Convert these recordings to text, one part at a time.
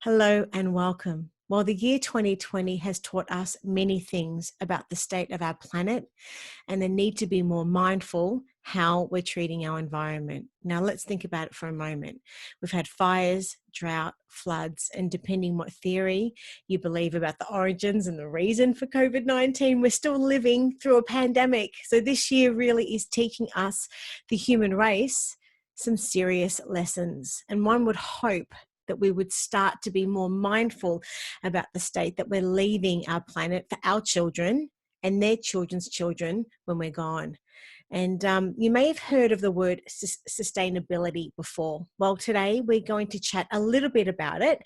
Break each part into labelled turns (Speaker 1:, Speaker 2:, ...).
Speaker 1: Hello and welcome. While the year 2020 has taught us many things about the state of our planet and the need to be more mindful how we're treating our environment. Now let's think about it for a moment. We've had fires, drought, floods, and depending what theory you believe about the origins and the reason for COVID-19, we're still living through a pandemic. So this year really is teaching us, the human race, some serious lessons. And one would hope that we would start to be more mindful about the state that we're leaving our planet for our children and their children's children when we're gone. And you may have heard of the word sustainability before. Well, today we're going to chat a little bit about it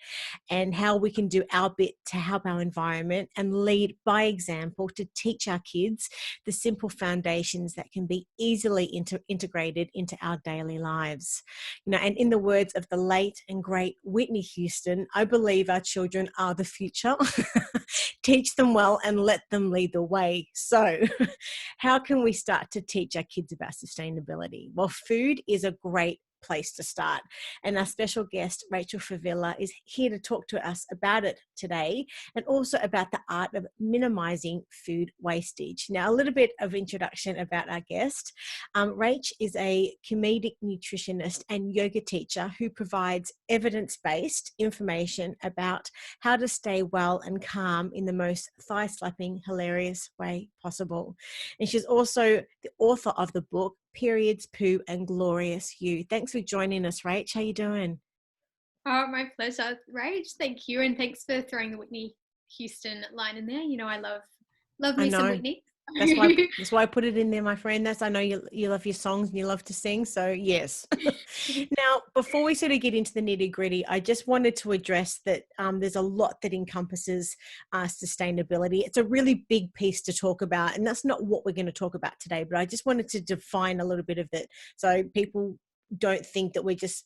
Speaker 1: and how we can do our bit to help our environment and lead by example to teach our kids the simple foundations that can be easily integrated into our daily lives. You know, and in the words of the late and great Whitney Houston, I believe our children are the future. Teach them well and let them lead the way. So how can we start to teach our kids about sustainability? Well, food is a great place to start. And our special guest, Rachel Favilla, is here to talk to us about it today and also about the art of minimising food wastage. Now, a little bit of introduction about our guest. Rach is a comedic nutritionist and yoga teacher who provides evidence-based information about how to stay well and calm in the most thigh-slapping, hilarious way possible. And she's also the author of the book, Periods, Poo and Glorious You. Thanks for joining us, Rach. How you doing?
Speaker 2: Oh, my pleasure, Rach. Thank you, and thanks for throwing the Whitney Houston line in there. You know, I love
Speaker 1: I
Speaker 2: me some
Speaker 1: know.
Speaker 2: Whitney.
Speaker 1: That's why I put it in there, my friend. I know you love your songs and you love to sing. So yes. Now, before we sort of get into the nitty gritty, I just wanted to address that there's a lot that encompasses sustainability. It's a really big piece to talk about, and that's not what we're going to talk about today. But I just wanted to define a little bit of that, so people don't think that we're just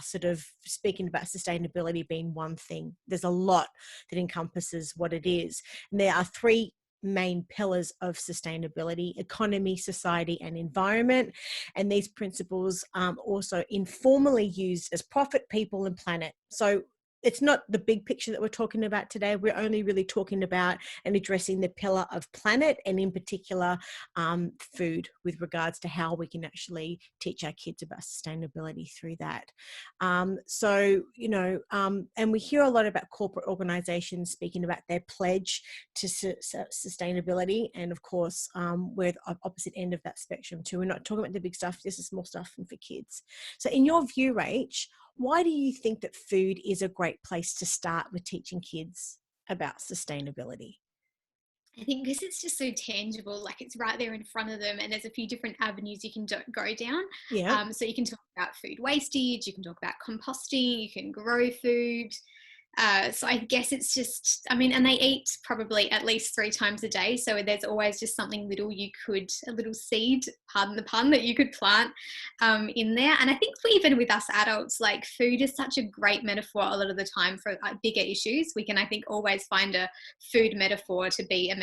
Speaker 1: sort of speaking about sustainability being one thing. There's a lot that encompasses what it is, and there are three main pillars of sustainability: economy, society, and environment. And these principles also informally used as profit, people, and planet. So it's not the big picture that we're talking about today. We're only really talking about and addressing the pillar of planet, and in particular food, with regards to how we can actually teach our kids about sustainability through that. And we hear a lot about corporate organizations speaking about their pledge to sustainability. And of course, we're the opposite end of that spectrum too. We're not talking about the big stuff, this is small stuff and for kids. So in your view, Rach, why do you think that food is a great place to start with teaching kids about sustainability?
Speaker 2: I think because it's just so tangible, like it's right there in front of them, and there's a few different avenues you can go down.
Speaker 1: Yeah.
Speaker 2: So you can talk about food wastage, you can talk about composting, you can grow food. So I guess it's just, I mean, and they eat probably at least 3 times a day. So there's always just something little a little seed, pardon the pun, that you could plant in there. And I think even with us adults, like food is such a great metaphor a lot of the time for bigger issues. We can, I think, always find a food metaphor to be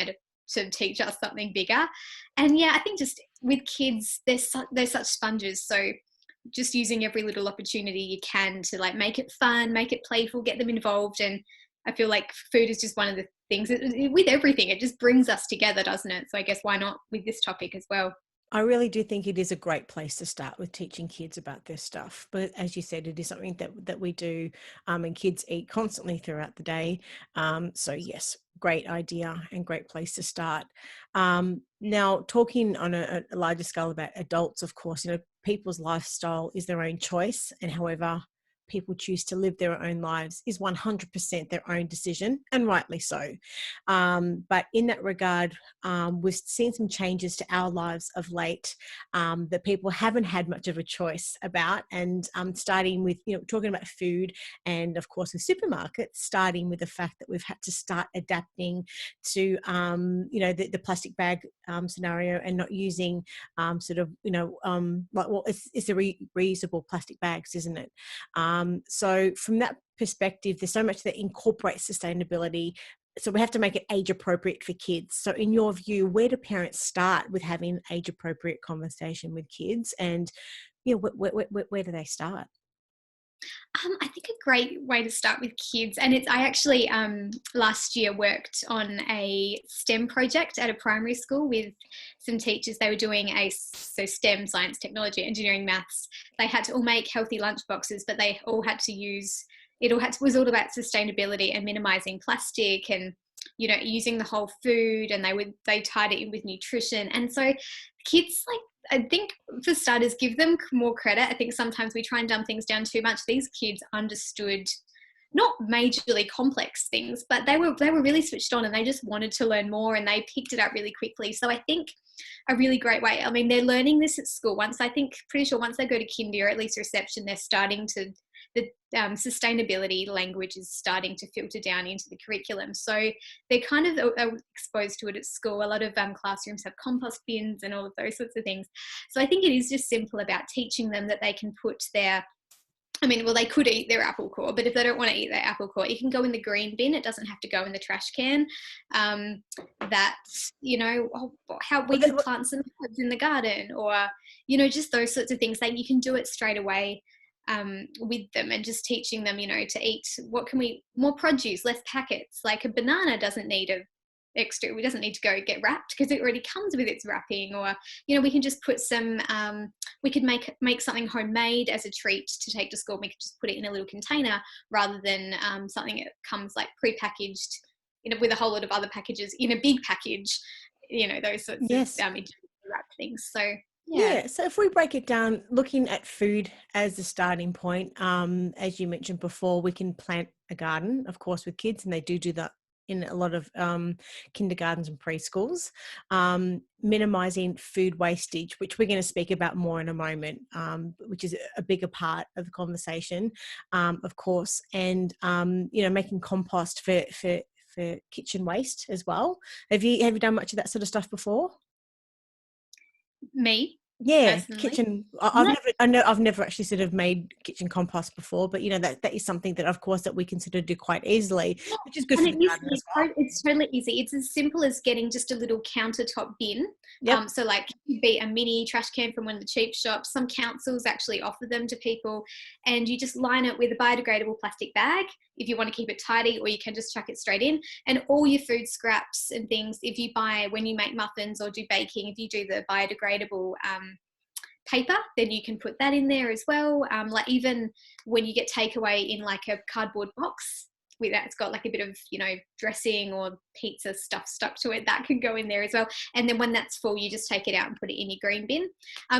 Speaker 2: to teach us something bigger. And yeah, I think just with kids, they're such sponges. So just using every little opportunity you can to like make it fun, make it playful, get them involved. And I feel like food is just one of the things with everything, it just brings us together, doesn't it? So I guess why not with this topic as well?
Speaker 1: I really do think it is a great place to start with teaching kids about this stuff. But as you said, it is something that we do, and kids eat constantly throughout the day. So yes, great idea and great place to start. Now, talking on a larger scale about adults, of course, you know, people's lifestyle is their own choice, and however people choose to live their own lives is 100% their own decision, and rightly so. But in that regard, we've seen some changes to our lives of late that people haven't had much of a choice about. And starting with, you know, talking about food and of course with supermarkets, starting with the fact that we've had to start adapting to, you know, the plastic bag scenario and not using it's the reusable plastic bags, isn't it? So from that perspective, there's so much that incorporates sustainability. So we have to make it age appropriate for kids. So in your view, where do parents start with having age appropriate conversation with kids? And, you know, where do they start?
Speaker 2: I think a great way to start with kids, and I actually last year worked on a STEM project at a primary school with some teachers. They were doing so STEM, science, technology, engineering, maths. They had to all make healthy lunch boxes, but they all had to use was all about sustainability and minimizing plastic and using the whole food, and they tied it in with nutrition. And so kids, like, I think for starters, give them more credit. I think sometimes we try and dumb things down too much. These kids understood not majorly complex things, but they were really switched on, and they just wanted to learn more, and they picked it up really quickly. So I think a really great way, I mean, they're learning this at school. Pretty sure once they go to kindy or at least reception, they're starting to, the sustainability language is starting to filter down into the curriculum. So they're kind of exposed to it at school. A lot of classrooms have compost bins and all of those sorts of things. So I think it is just simple about teaching them that they can put they could eat their apple core, but if they don't want to eat their apple core, it can go in the green bin. It doesn't have to go in the trash can. How we can plant some herbs in the garden, or, just those sorts of things. Like, you can do it straight away with them, and just teaching them, to eat more produce, less packets. Like a banana doesn't need we doesn't need to go get wrapped because it already comes with its wrapping. Or we can just put some we could make something homemade as a treat to take to school. We could just put it in a little container rather than something that comes like pre-packaged with a whole lot of other packages in a big package, those sorts of wrapped things. So
Speaker 1: yeah. So if we break it down, looking at food as the starting point, as you mentioned before, we can plant a garden, of course, with kids, and they do that in a lot of kindergartens and preschools. Minimizing food wastage, which we're going to speak about more in a moment, which is a bigger part of the conversation, of course, and making compost for kitchen waste as well. Have you done much of that sort of stuff before?
Speaker 2: Me?
Speaker 1: Yeah,
Speaker 2: Personally?
Speaker 1: kitchen. I've never actually sort of made kitchen compost before, but that is something that, of course, that we can sort of do quite easily, which is good for the garden as well.
Speaker 2: It's totally easy. It's as simple as getting just a little countertop bin.
Speaker 1: Yep.
Speaker 2: So like, it'd be a mini trash can from one of the cheap shops. Some councils actually offer them to people, and you just line it with a biodegradable plastic bag if you want to keep it tidy, or you can just chuck it straight in. And all your food scraps and things, if you buy, when you make muffins or do baking, if you do the biodegradable paper, then you can put that in there as well. Like, even when you get takeaway in like a cardboard box with that, it's got like a bit of dressing or pizza stuff stuck to it, that can go in there as well. And then when that's full, you just take it out and put it in your green bin.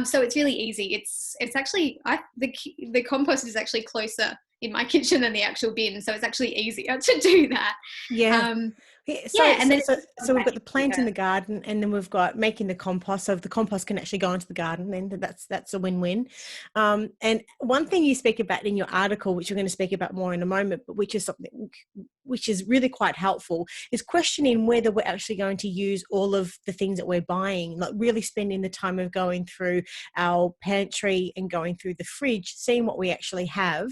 Speaker 2: So it's really easy. It's actually the compost is actually closer in my kitchen than the actual bin, so it's actually easier to do that.
Speaker 1: So we've got the plant in the garden, and then we've got making the compost. So if the compost can actually go into the garden, then that's a win-win. And one thing you speak about in your article, which we're going to speak about more in a moment, but which is something which is really quite helpful, is questioning whether we're actually going to use all of the things that we're buying, like really spending the time of going through our pantry and going through the fridge, seeing what we actually have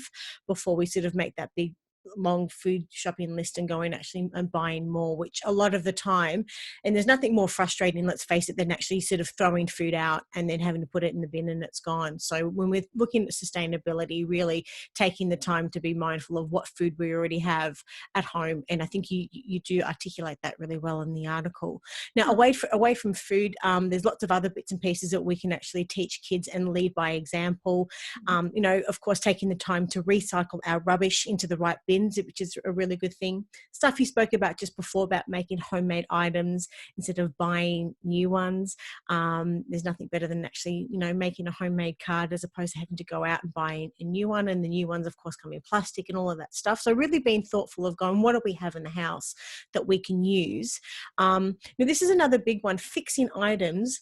Speaker 1: before we sort of make that big long food shopping list and going actually and buying more, which a lot of the time, and there's nothing more frustrating, let's face it, than actually sort of throwing food out and then having to put it in the bin and it's gone. So when we're looking at sustainability, really taking the time to be mindful of what food we already have at home, and I think you do articulate that really well in the article. Now, away from food, there's lots of other bits and pieces that we can actually teach kids and lead by example. Of course, taking the time to recycle our rubbish into the right bin, which is a really good thing. Stuff you spoke about just before about making homemade items instead of buying new ones. There's nothing better than actually, making a homemade card as opposed to having to go out and buy a new one. And the new ones, of course, come in plastic and all of that stuff. So really being thoughtful of going, what do we have in the house that we can use? Now, this is another big one, fixing items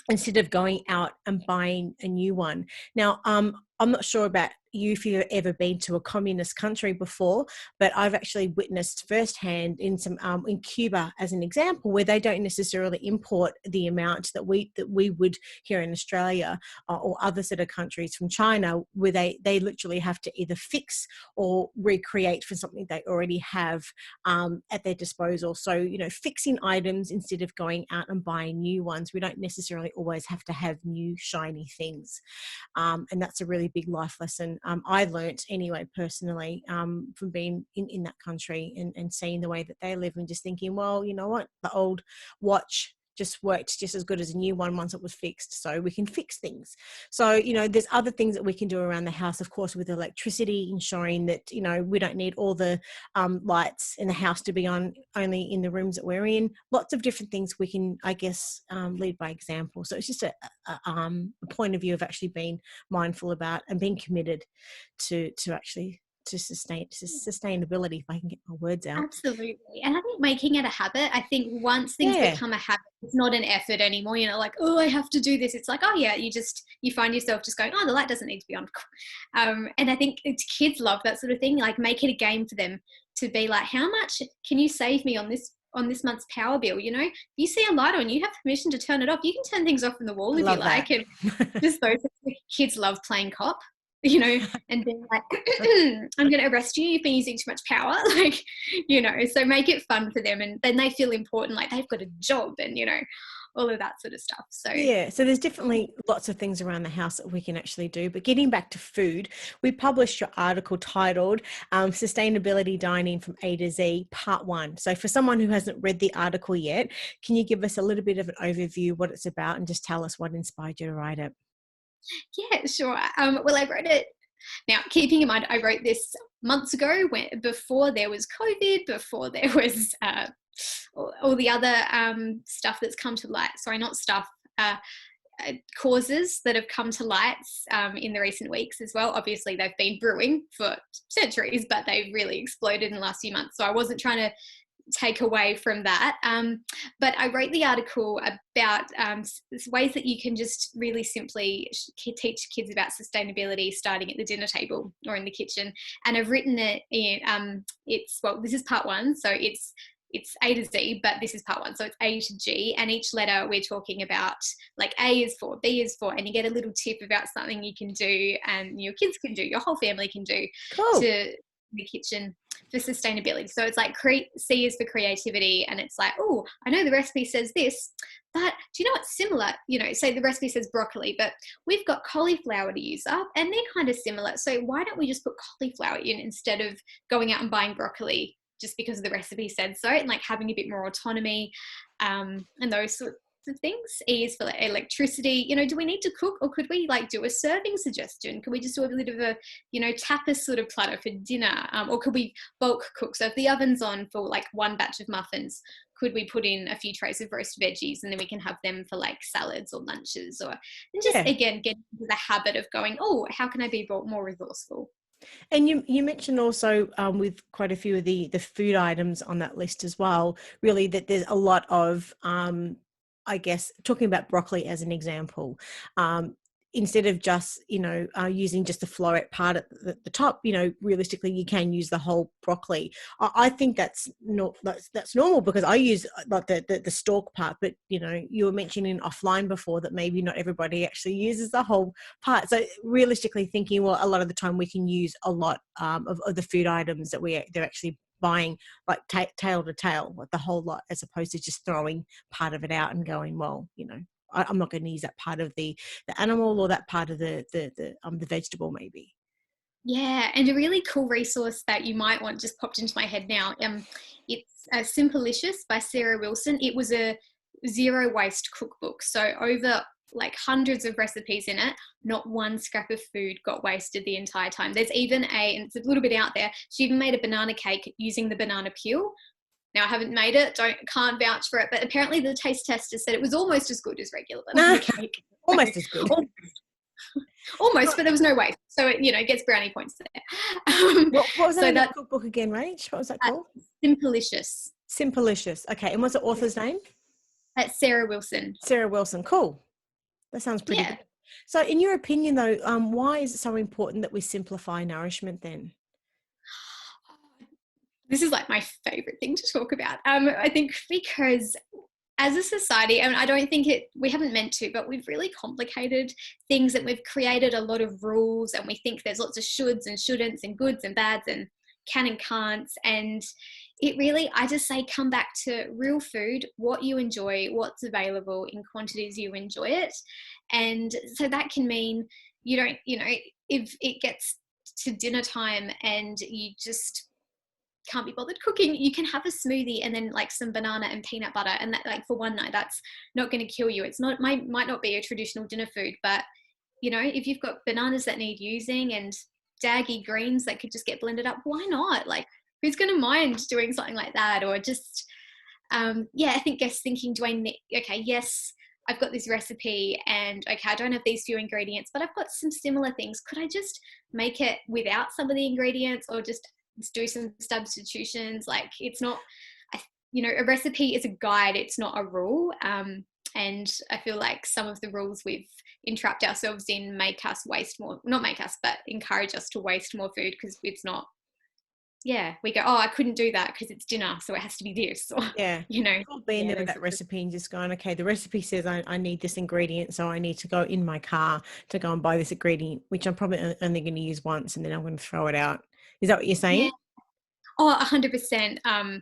Speaker 1: instead of going out and buying a new one. Now, I'm not sure about you if you've ever been to a communist country before, but I've actually witnessed firsthand in Cuba as an example, where they don't necessarily import the amount that we would here in Australia or other sort of countries from China, where they literally have to either fix or recreate for something they already have at their disposal. So, fixing items instead of going out and buying new ones. We don't necessarily always have to have new shiny things. And that's a really really big life lesson I learnt anyway personally from being in that country and seeing the way that they live and just thinking, well, you know what, the old watch just worked just as good as a new one once it was fixed, so we can fix things. So, you know, there's other things that we can do around the house, of course, with electricity, ensuring that, you know, we don't need all the lights in the house to be on only in the rooms that we're in. Lots of different things we can, I guess, lead by example. So it's just a point of view of actually being mindful about and being committed to actually to sustainability, if I can get my words out.
Speaker 2: Absolutely. And I think making it a habit, I think once things become a habit, it's not an effort anymore, you know, like, oh, I have to do this. It's like, oh yeah, you find yourself just going, oh, the light doesn't need to be on. And I think kids love that sort of thing. Like, make it a game for them to be like, how much can you save me on this month's power bill? You know, if you see a light on, you have permission to turn it off. You can turn things off from the wall if you like. And just those kids love playing cop, you know, and being like, I'm going to arrest you, you've been using too much power, like, you know. So make it fun for them, and then they feel important, like they've got a job, and, you know, all of that sort of stuff. So
Speaker 1: yeah, so there's definitely lots of things around the house that we can actually do. But getting back to food, we published your article titled Sustainability Dining from A to Z, Part 1. So for someone who hasn't read the article yet, can you give us a little bit of an overview what it's about and just tell us what inspired you to write it?
Speaker 2: Yeah, sure. Well, I wrote it. Now, keeping in mind, I wrote this months ago, before there was COVID, before there was all the other stuff that's come to light. Sorry, not stuff. Causes that have come to light in the recent weeks as well. Obviously, they've been brewing for centuries, but they've really exploded in the last few months. So I wasn't trying to take away from that. But I wrote the article about ways that you can just really simply teach kids about sustainability starting at the dinner table or in the kitchen. And I've written it in, this is part 1. So it's A to Z, but this is part 1. So it's A to G, and each letter we're talking about, like A is for, B is for, and you get a little tip about something you can do and your kids can do, your whole family can do to the kitchen for sustainability. So it's like C is for creativity, and it's like, oh, I know the recipe says this, but do you know what's similar? You know, say the recipe says broccoli, but we've got cauliflower to use up, and they're kind of similar. So why don't we just put cauliflower in instead of going out and buying broccoli just because the recipe said so, and like having a bit more autonomy and those sorts of things. E is for electricity. You know, do we need to cook, or could we like do a serving suggestion? Could we just do a bit of a, you know, tapas sort of platter for dinner? Or could we bulk cook? So if the oven's on for like one batch of muffins, could we put in a few trays of roast veggies, and then we can have them for like salads or lunches, or and just again get into the habit of going, oh, how can I be more resourceful?
Speaker 1: And you mentioned also with quite a few of the food items on that list as well, really, that there's a lot of, I guess, talking about broccoli as an example, instead of just, you know, using just the floret part at the top, you know, realistically, you can use the whole broccoli. I think that's normal, because I use like the stalk part, but, you know, you were mentioning offline before that maybe not everybody actually uses the whole part. So realistically thinking, well, a lot of the time we can use a lot of the food items that they're actually buying, like tail to tail, like the whole lot, as opposed to just throwing part of it out and going, well, you know, I'm not going to use that part of the animal or that part of the vegetable maybe.
Speaker 2: Yeah, and a really cool resource that you might want just popped into my head now. It's Simpalicious by Sarah Wilson. It was a zero waste cookbook. So over like hundreds of recipes in it, not one scrap of food got wasted the entire time. There's even and it's a little bit out there, she even made a banana cake using the banana peel. Now, I haven't made it, can't vouch for it, but apparently the taste tester said it was almost as good as regular banana cake.
Speaker 1: Almost as good.
Speaker 2: Almost, but there was no waste. So it, you know, gets brownie points
Speaker 1: there. What was that cookbook again, Rach? What was that called?
Speaker 2: Simpalicious.
Speaker 1: Simpalicious. Okay, and what's the author's name?
Speaker 2: That's Sarah Wilson.
Speaker 1: Sarah Wilson. Cool. That sounds pretty good. So in your opinion, though, why is it so important that we simplify nourishment then?
Speaker 2: This is like my favorite thing to talk about. I think because as a society, and I don't think we haven't meant to, but we've really complicated things, and we've created a lot of rules, and we think there's lots of shoulds and shouldn'ts and goods and bads and can and can'ts. And it really, I just say, come back to real food, what you enjoy, what's available in quantities you enjoy it. And so that can mean you don't, you know, if it gets to dinner time and you just can't be bothered cooking, you can have a smoothie and then like some banana and peanut butter, and that, like, for one night, that's not going to kill you. It's not, might not be a traditional dinner food, but you know, if you've got bananas that need using and daggy greens that could just get blended up, why not? Like, who's going to mind doing something like that? Or just yeah, I think guess thinking, do I need, okay, yes, I've got this recipe and okay, I don't have these few ingredients, but I've got some similar things. Could I just make it without some of the ingredients, or just do some substitutions? Like, it's not, you know, a recipe is a guide, it's not a rule. And I feel like some of the rules we've entrapped ourselves in make us waste more, not make us, but encourage us to waste more food, because it's not, yeah, we go, oh, I couldn't do that because it's dinner, so it has to be this, or
Speaker 1: Yeah.
Speaker 2: you know,
Speaker 1: Being
Speaker 2: yeah,
Speaker 1: there with that recipe and just going, okay, the recipe says I need this ingredient, so I need to go in my car to go and buy this ingredient, which I'm probably only going to use once, and then I'm going to throw it out. Is that what you're
Speaker 2: yeah.
Speaker 1: saying?
Speaker 2: Oh, 100%.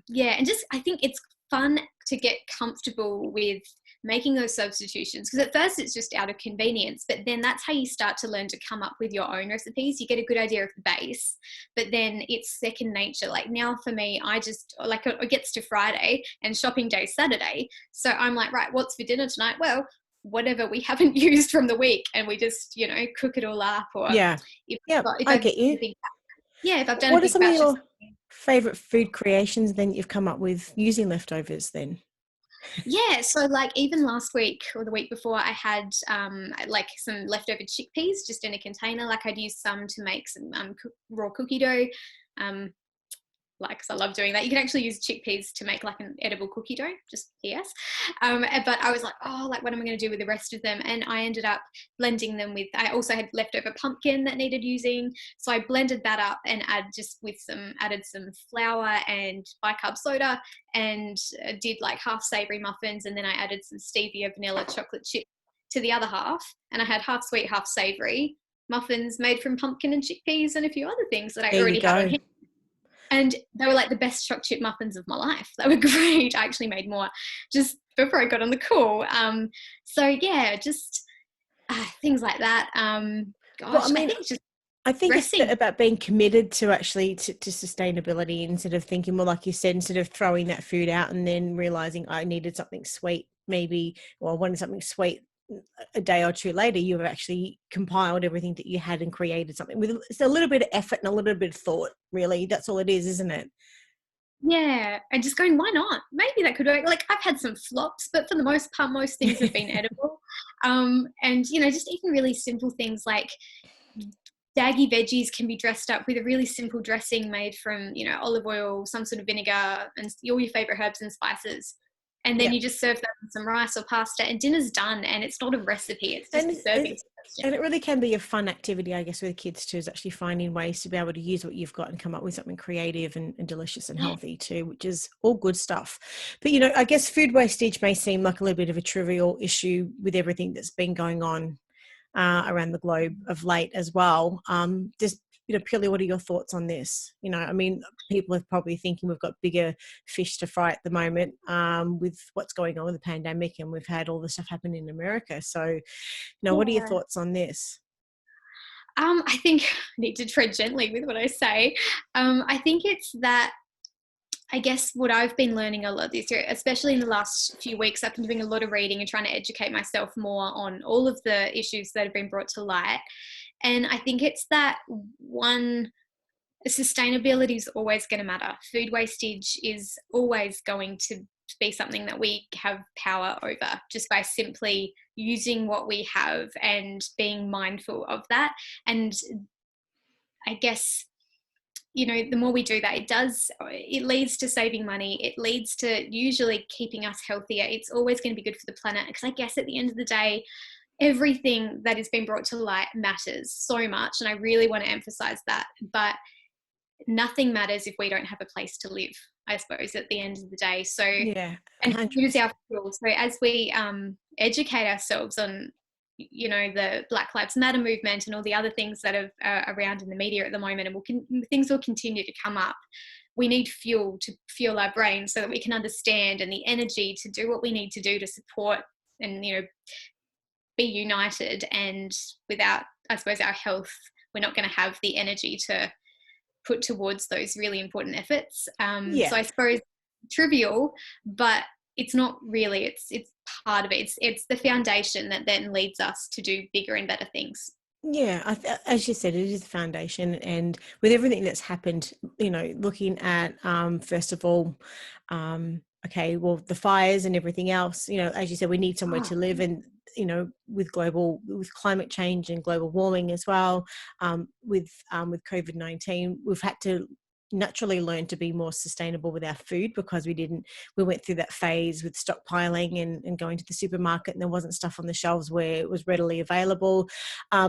Speaker 2: Yeah, and just I think it's fun to get comfortable with making those substitutions, because at first it's just out of convenience, but then that's how you start to learn to come up with your own recipes. You get a good idea of the base, but then it's second nature. Like now for me, I just, like, it gets to Friday and shopping day Saturday, so I'm like, right, what's for dinner tonight? Well, whatever we haven't used from the week, and we just, you know, cook it all up. Or
Speaker 1: Yeah. Yeah,
Speaker 2: if
Speaker 1: I
Speaker 2: I've
Speaker 1: get you.
Speaker 2: yeah, if I've done a
Speaker 1: What are
Speaker 2: big
Speaker 1: some of
Speaker 2: batch of
Speaker 1: your favorite food creations then you've come up with using leftovers then?
Speaker 2: yeah, so like even last week or the week before, I had like some leftover chickpeas just in a container. Like I'd use some to make some raw cookie dough. Um, like, 'cause I love doing that. You can actually use chickpeas to make like an edible cookie dough, just PS. But I was like, oh, like, what am I going to do with the rest of them? And I ended up blending them with, I also had leftover pumpkin that needed using. So I blended that up and added some flour and bicarb soda, and did like half savory muffins. And then I added some stevia vanilla chocolate chip to the other half. And I had half sweet, half savory muffins made from pumpkin and chickpeas and a few other things that I
Speaker 1: There you
Speaker 2: already had on
Speaker 1: go.
Speaker 2: hand. And they were like the best choc chip muffins of my life. They were great. I actually made more just before I got on the call. So yeah, just things like that.
Speaker 1: Well, I
Speaker 2: Gosh, I
Speaker 1: mean,
Speaker 2: think just
Speaker 1: I think it's
Speaker 2: dressing.
Speaker 1: about being committed to actually to sustainability, instead of thinking, well, like you said, instead of throwing that food out and then realizing I needed something sweet, maybe, or I wanted something sweet a day or two later, you've actually compiled everything that you had and created something with it's a little bit of effort and a little bit of thought. Really, that's all it is, isn't it?
Speaker 2: Yeah, and just going, why not? Maybe that could work. Like I've had some flops, but for the most part, most things have been edible. And you know, just even really simple things like daggy veggies can be dressed up with a really simple dressing made from, you know, olive oil, some sort of vinegar, and all your favorite herbs and spices. And then
Speaker 1: Yeah.
Speaker 2: you just serve that with some rice or pasta, and dinner's done. And it's not a recipe; it's just
Speaker 1: and
Speaker 2: a serving suggestion.
Speaker 1: and it really can be a fun activity, I guess, with kids too, is actually finding ways to be able to use what you've got and come up with something creative and delicious and
Speaker 2: Yeah,
Speaker 1: healthy too, which is all good stuff. But you know, I guess food wastage may seem like a little bit of a trivial issue with everything that's been going on around the globe of late as well. Just, you know, purely, what are your thoughts on this? You know, I mean, people are probably thinking we've got bigger fish to fry at the moment with what's going on with the pandemic, and we've had all the stuff happen in America. So, you know, what are your
Speaker 2: yeah.
Speaker 1: thoughts on this?
Speaker 2: I think I need to tread gently with what I say. I think it's that, I guess what I've been learning a lot this year, especially in the last few weeks, I've been doing a lot of reading and trying to educate myself more on all of the issues that have been brought to light. And I think it's that one, sustainability is always going to matter. Food wastage is always going to be something that we have power over just by simply using what we have and being mindful of that. And I guess, you know, the more we do that, it leads to saving money. It leads to usually keeping us healthier. It's always going to be good for the planet, because I guess at the end of the day, everything that has been brought to light matters so much. And I really want to emphasize that. But nothing matters if we don't have a place to live, I suppose, at the end of the day. So,
Speaker 1: Yeah,
Speaker 2: and food is
Speaker 1: 100%.
Speaker 2: our fuel. So as we educate ourselves on, you know, the Black Lives Matter movement and all the other things that are around in the media at the moment, and things will continue to come up, we need fuel to fuel our brains so that we can understand, and the energy to do what we need to do to support and, you know, be united, and without, I suppose, our health we're not going to have the energy to put towards those really important efforts. So I suppose trivial, but it's not really, it's part of it. It's the foundation that then leads us to do bigger and better things.
Speaker 1: Yeah, as you said, it is the foundation, and with everything that's happened, looking at first of all, okay, well, the fires and everything else, as you said, we need somewhere to live, and with climate change and global warming as well, with COVID-19, we've had to naturally learn to be more sustainable with our food, because we went through that phase with stockpiling and going to the supermarket, and there wasn't stuff on the shelves where it was readily available.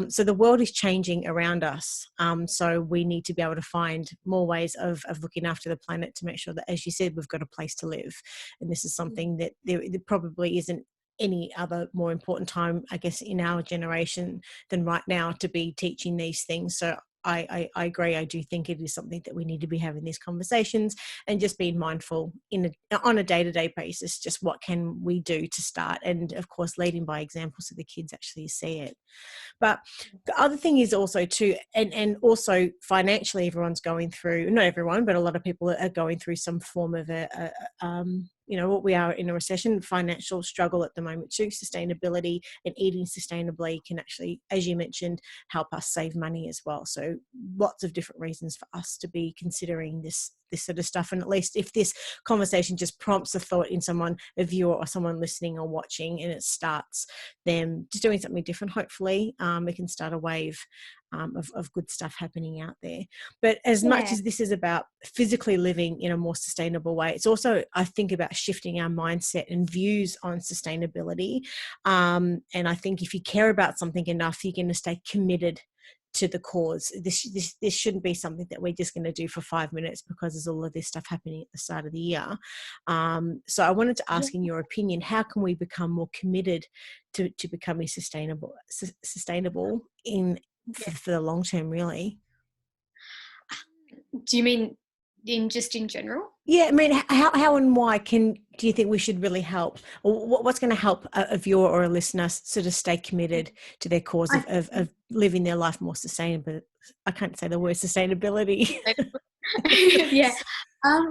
Speaker 1: So the world is changing around us. So we need to be able to find more ways of looking after the planet, to make sure that, as you said, we've got a place to live. And this is something that there probably isn't any other more important time, I guess, in our generation than right now to be teaching these things. So I agree. I do think it is something that we need to be having these conversations, and just being mindful on a day-to-day basis, just what can we do to start, and of course leading by example so the kids actually see it. But the other thing is also too, and also financially, everyone's going through, not everyone, but a lot of people are going through some form of we are in a recession, financial struggle at the moment too. Sustainability and eating sustainably can actually, as you mentioned, help us save money as well. So lots of different reasons for us to be considering this sort of stuff. And at least if this conversation just prompts a thought in someone, a viewer or someone listening or watching, and it starts them just doing something different, hopefully it can start a wave of good stuff happening out there. But as much as this is about physically living in a more sustainable way, it's also, I think, about shifting our mindset and views on sustainability. And I think if you care about something enough, you're going to stay committed to the cause. This shouldn't be something that we're just going to do for 5 minutes because there's all of this stuff happening at the start of the year. So I wanted to ask, in your opinion, how can we become more committed to becoming sustainable for the long term, really?
Speaker 2: Do you mean in general?
Speaker 1: Yeah, I mean, how and why do you think we should really help, or what's going to help a viewer or a listener sort of stay committed to their cause of living their life more sustainable? I can't say the word sustainability.
Speaker 2: Yeah.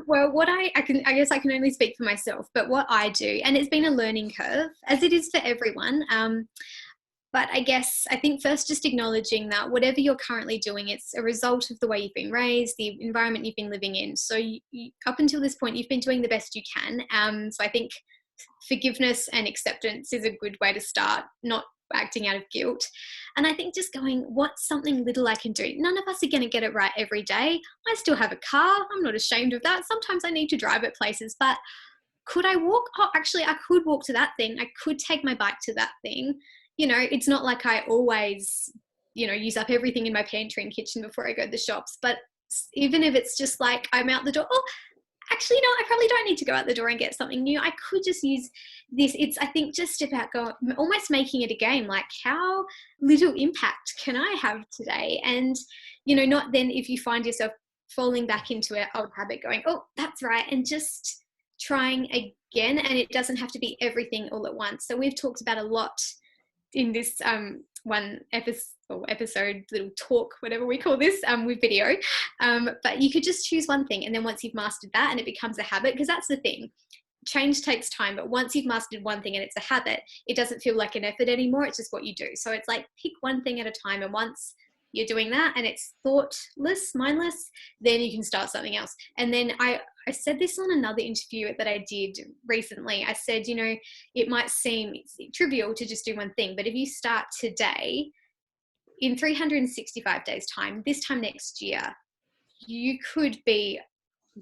Speaker 2: Well, what I guess I can only speak for myself, but what I do, and it's been a learning curve, as it is for everyone. But I think first just acknowledging that whatever you're currently doing, it's a result of the way you've been raised, the environment you've been living in. So up until this point, you've been doing the best you can. So I think forgiveness and acceptance is a good way to start, not acting out of guilt. And I think just going, what's something little I can do? None of us are going to get it right every day. I still have a car. I'm not ashamed of that. Sometimes I need to drive at places, but could I walk? Oh, actually, I could walk to that thing. I could take my bike to that thing. It's not like I always, use up everything in my pantry and kitchen before I go to the shops. But even if it's just like I'm out the door, oh, actually, no, I probably don't need to go out the door and get something new. I could just use this. It's, I think, just about almost making it a game, like how little impact can I have today? And, not then if you find yourself falling back into an old habit going, oh, that's right, and just trying again. And it doesn't have to be everything all at once. So we've talked about a lot in this one episode, little talk, whatever we call this, with video. But you could just choose one thing. And then once you've mastered that and it becomes a habit, because that's the thing, change takes time, but once you've mastered one thing and it's a habit, it doesn't feel like an effort anymore. It's just what you do. So it's like pick one thing at a time. And once you're doing that and it's thoughtless, mindless, then you can start something else. And then I said this on another interview that I did recently. I said, it might seem trivial to just do one thing, but if you start today, in 365 days time, this time next year, you could be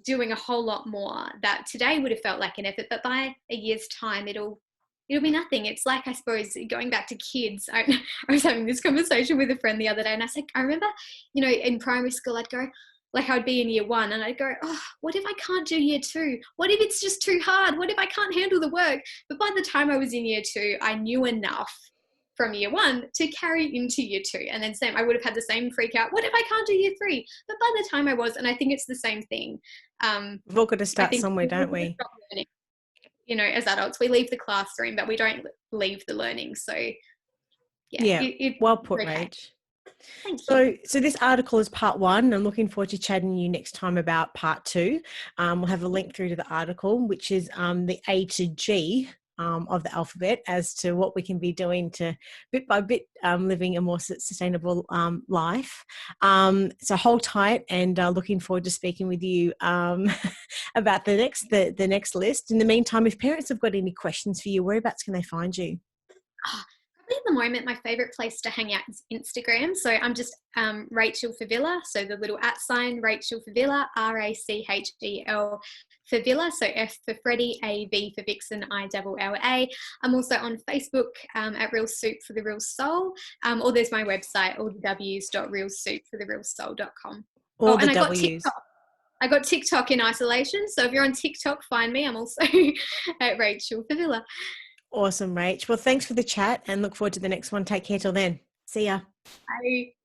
Speaker 2: doing a whole lot more that today would have felt like an effort, but by a year's time, it'll be nothing. It's like, I suppose, going back to kids. I was having this conversation with a friend the other day, and I said, I remember, in primary school, I'd go, like, I'd be in year one and I'd go, oh, what if I can't do year two? What if it's just too hard? What if I can't handle the work? But by the time I was in year two, I knew enough from year one to carry into year two. And then I would have had the same freak out. What if I can't do year three? But by the time I was, and I think it's the same thing.
Speaker 1: We've all got to start somewhere, don't we?
Speaker 2: As adults, we leave the classroom, but we don't leave the learning. So yeah.
Speaker 1: Well put, Rach.
Speaker 2: Thank you.
Speaker 1: So this article is part 1. I'm looking forward to chatting to you next time about part 2. We'll have a link through to the article, which is the A to G of the alphabet, as to what we can be doing to bit by bit living a more sustainable life. So hold tight, and looking forward to speaking with you about the next list. In the meantime, if parents have got any questions for you, whereabouts can they find you?
Speaker 2: Probably at the moment, my favorite place to hang out is Instagram. So I'm just Rachel Favilla. So the little @ Rachel Favilla, RACHEL Favilla. So F for Freddie, A V for Vixen, ILLA. I'm also on Facebook at Real Soup for the Real Soul. Or there's my website, allthews.realsoupfortherealsoul.com.
Speaker 1: All the
Speaker 2: I got
Speaker 1: W's.
Speaker 2: TikTok. I got TikTok in isolation. So if you're on TikTok, find me. I'm also at Rachel Favilla.
Speaker 1: Awesome, Rach. Well, thanks for the chat, and look forward to the next one. Take care till then. See ya.
Speaker 2: Bye.